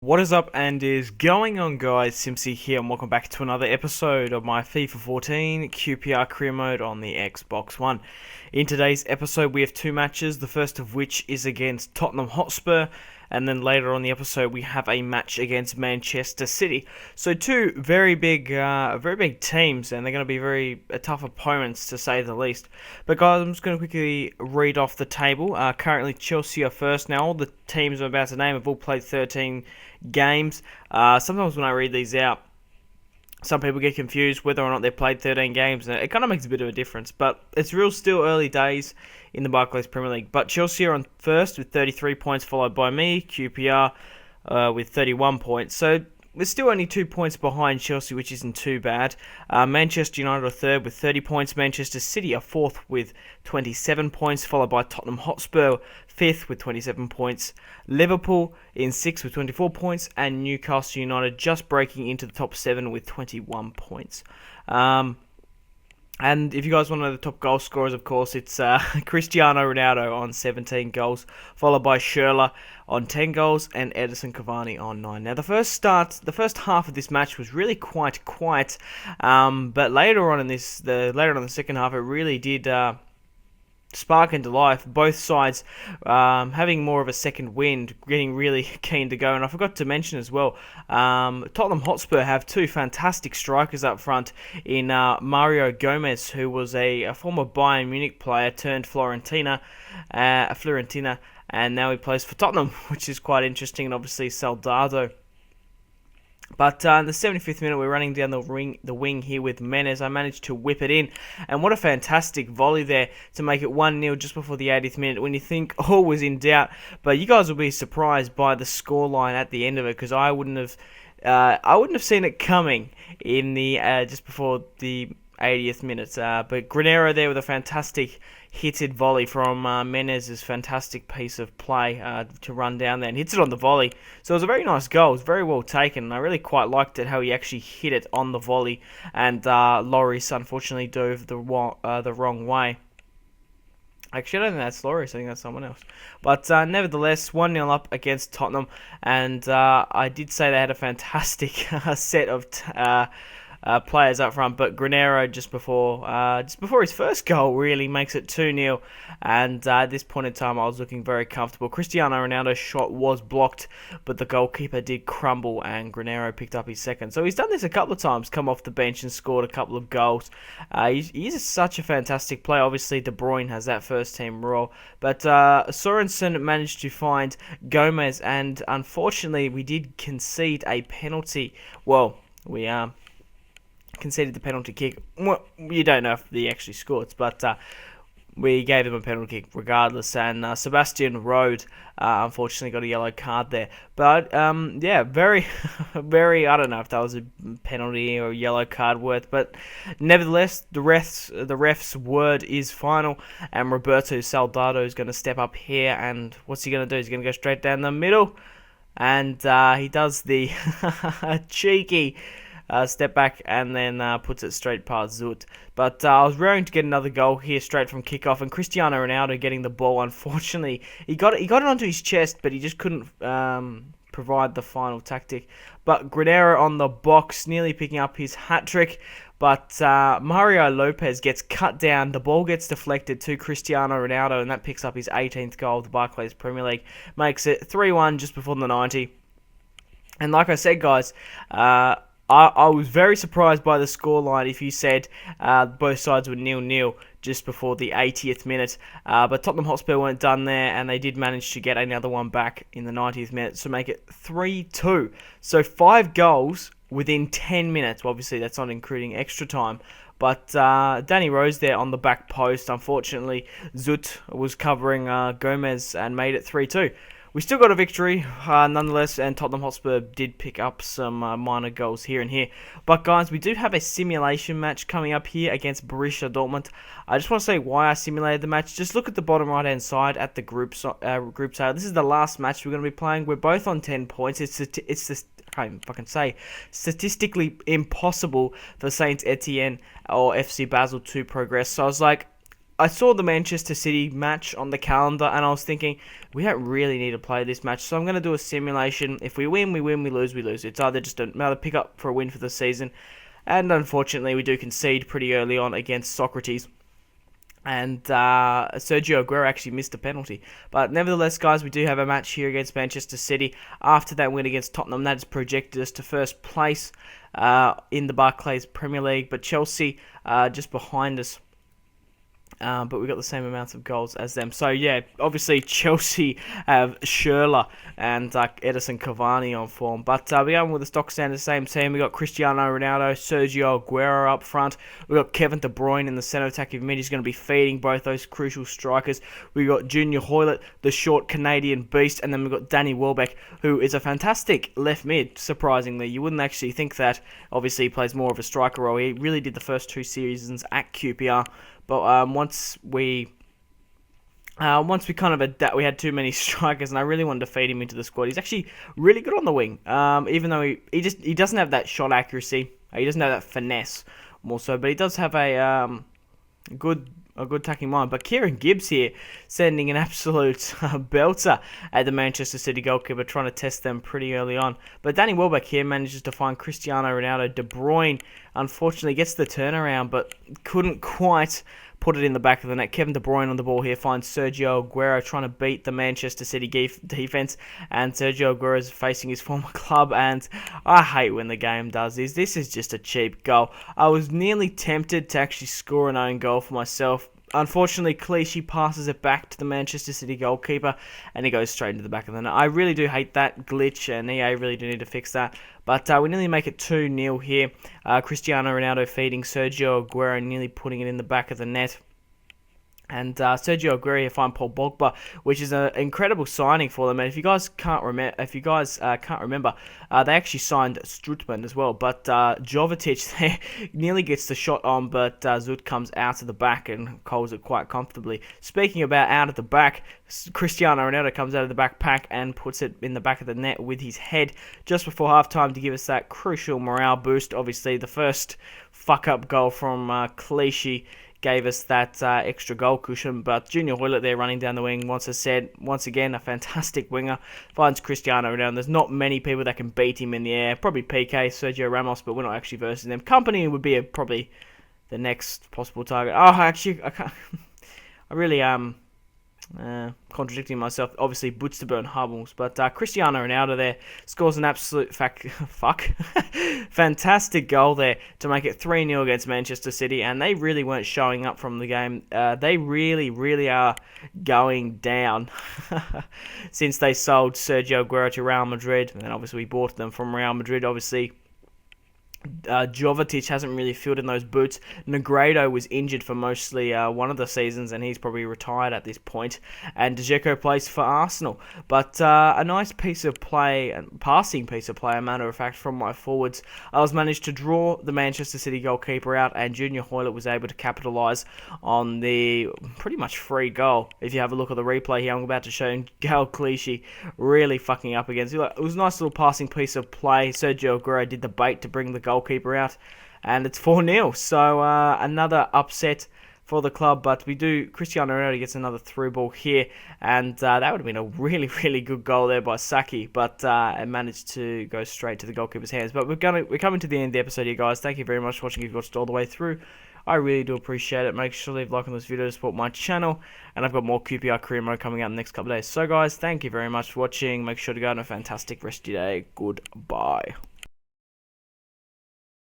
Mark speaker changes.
Speaker 1: What is up and is going on, guys? Simpzy here and welcome back to another episode of my FIFA 14 QPR career mode on the Xbox One. In today's episode we have two matches, the first of which is against Tottenham Hotspur, and then later on the episode we have a match against Manchester City. So two very big teams, and they're going to be very tough opponents to say the least. But guys, I'm just going to quickly read off the table. Currently Chelsea are first now. All the teams I'm about to name have all played 13 games. Sometimes when I read these out, some people get confused whether or not they've played 13 games, and it kind of makes a bit of a difference. But it's still early days in the Barclays Premier League. But Chelsea are on first with 33 points, followed by me, QPR, with 31 points. So we're still only 2 points behind Chelsea, which isn't too bad. Manchester United are third with 30 points. Manchester City are fourth with 27 points, followed by Tottenham Hotspur, fifth with 27 points. Liverpool in sixth with 24 points, and Newcastle United just breaking into the top 7 with 21 points. And if you guys want to know the top goal scorers, of course, it's Cristiano Ronaldo on 17 goals, followed by Schürrle on 10 goals and Edinson Cavani on 9. Now, the first half of this match was really quite quiet, but later on in the second half, it really did spark into life. Both sides having more of a second wind, getting really keen to go. And I forgot to mention as well, Tottenham Hotspur have two fantastic strikers up front in Mario Gomez, who was a former Bayern Munich player turned Florentina, and now he plays for Tottenham, which is quite interesting, and obviously Soldado. But in the 75th minute, we're running down the wing here with Menez. I managed to whip it in. And what a fantastic volley there to make it 1-0 just before the 80th minute when you think all was in doubt. But you guys will be surprised by the scoreline at the end of it, because I wouldn't have seen it coming in the just before the 80th minute. But Granero there with a fantastic hitted volley from Menez's fantastic piece of play to run down there and hits it on the volley. So it was a very nice goal. It was very well taken, and I really quite liked it how he actually hit it on the volley, and Lloris unfortunately dove the wrong way. Actually, I don't think that's Lloris. I think that's someone else. But nevertheless, 1-0 up against Tottenham, and I did say they had a fantastic set of players up front, but Granero just before his first goal really makes it 2-0, and at this point in time I was looking very comfortable. Cristiano Ronaldo's shot was blocked, but the goalkeeper did crumble, and Granero picked up his second. So he's done this a couple of times, come off the bench and scored a couple of goals. He's such a fantastic player. Obviously De Bruyne has that first team role, but Sorensen managed to find Gomez, and unfortunately we did concede a penalty. Well, we conceded the penalty kick. Well, you don't know if he actually scored, but we gave him a penalty kick regardless, and Sebastian Rode unfortunately got a yellow card there. But yeah, very, I don't know if that was a penalty or a yellow card worth, but nevertheless, the ref's word is final, and Roberto Soldado is going to step up here, and what's he going to do? He's going to go straight down the middle, and he does the cheeky step back and then puts it straight past Zut. But I was raring to get another goal here straight from kickoff, and Cristiano Ronaldo getting the ball. Unfortunately, he got it onto his chest, but he just couldn't provide the final tactic. But Granero on the box, nearly picking up his hat-trick, but Mario Lopez gets cut down, the ball gets deflected to Cristiano Ronaldo, and that picks up his 18th goal of the Barclays Premier League, makes it 3-1 just before the 90. And like I said, guys, I was very surprised by the scoreline if you said both sides were 0-0 just before the 80th minute. But Tottenham Hotspur weren't done there, and they did manage to get another one back in the 90th minute to make it 3-2. So 5 goals within 10 minutes. Well, obviously, that's not including extra time. But Danny Rose there on the back post. Unfortunately, Zut was covering Gomez and made it 3-2. We still got a victory, nonetheless, and Tottenham Hotspur did pick up some minor goals here and here. But guys, we do have a simulation match coming up here against Borussia Dortmund. I just want to say why I simulated the match. Just look at the bottom right-hand side at the group table. This is the last match we're going to be playing. We're both on 10 points. It's the I can't fucking say, statistically impossible for Saint Etienne or FC Basel to progress. So I was like, I saw the Manchester City match on the calendar, and I was thinking, we don't really need to play this match, so I'm going to do a simulation. If we win, we win. We lose, we lose. It's either just another pick up for a win for the season, and unfortunately, we do concede pretty early on against Socrates. And Sergio Aguero actually missed a penalty. But nevertheless, guys, we do have a match here against Manchester City. After that win against Tottenham, that has projected us to first place in the Barclays Premier League. But Chelsea just behind us. But we got the same amounts of goals as them. So, yeah, obviously Chelsea have Schürrle and Edison Cavani on form. But we're going with the stock standard same team. We got Cristiano Ronaldo, Sergio Aguero up front. We got Kevin De Bruyne in the centre attacking mid. He's going to be feeding both those crucial strikers. We got Junior Hoilett, the short Canadian beast. And then we got Danny Welbeck, who is a fantastic left mid, surprisingly. You wouldn't actually think that. Obviously, he plays more of a striker role. He really did the first 2 seasons at QPR. But once we kind of we had too many strikers, and I really wanted to feed him into the squad. He's actually really good on the wing, even though he doesn't have that shot accuracy. He doesn't have that finesse more so, but he does have a good attacking mind. But Kieran Gibbs here sending an absolute belter at the Manchester City goalkeeper, trying to test them pretty early on. But Danny Welbeck here manages to find Cristiano Ronaldo. De Bruyne unfortunately gets the turnaround, but couldn't quite put it in the back of the net. Kevin De Bruyne on the ball here finds Sergio Aguero trying to beat the Manchester City defense, and Sergio Aguero is facing his former club, and I hate when the game does this. This is just a cheap goal. I was nearly tempted to actually score an own goal for myself. Unfortunately, Clichy passes it back to the Manchester City goalkeeper, and he goes straight into the back of the net. I really do hate that glitch, and EA really do need to fix that. But we nearly make it 2-0 here. Cristiano Ronaldo feeding Sergio Aguero, nearly putting it in the back of the net. And Sergio Aguero here find Paul Pogba, which is an incredible signing for them. And if you guys can't remember, they actually signed Strutman as well. But Jovetic there nearly gets the shot on, but Zut comes out of the back and calls it quite comfortably. Speaking about out of the back, Cristiano Ronaldo comes out of the back pack and puts it in the back of the net with his head just before halftime to give us that crucial morale boost. Obviously, the first fuck-up goal from Clichy gave us that extra goal cushion, but Junior Hoilett there running down the wing, once again, a fantastic winger, finds Cristiano Ronaldo. There's not many people that can beat him in the air, probably PK, Sergio Ramos, but we're not actually versus them. Company would be probably the next possible target. Oh, actually, I can't, I really contradicting myself. Obviously, Butzterburn Hubbles, but Cristiano Ronaldo there scores an absolute fantastic goal there to make it 3-0 against Manchester City, and they really weren't showing up from the game. They really are going down since they sold Sergio Aguero to Real Madrid, and obviously we bought them from Real Madrid, obviously. Jovetic hasn't really filled in those boots. Negredo was injured for mostly one of the seasons, and he's probably retired at this point. And Dzeko plays for Arsenal. But a nice piece of play, passing piece of play, a matter of fact, from my forwards. I was managed to draw the Manchester City goalkeeper out, and Junior Hoilett was able to capitalise on the pretty much free goal. If you have a look at the replay here, I'm about to show you Gal Clichy really fucking up against it. It was a nice little passing piece of play. Sergio Aguero did the bait to bring the goalkeeper out, and it's 4-0. So another upset for the club, but Cristiano Ronaldo gets another through ball here, and that would have been a really good goal there by Saki, but it managed to go straight to the goalkeeper's hands. But we're coming to the end of the episode here, guys. Thank you very much for watching. If you've watched all the way through, I really do appreciate it. Make sure to leave a like on this video to support my channel, and I've got more QPR career mode coming out in the next couple of days. So guys, thank you very much for watching. Make sure to go and have a fantastic rest of your day. Goodbye.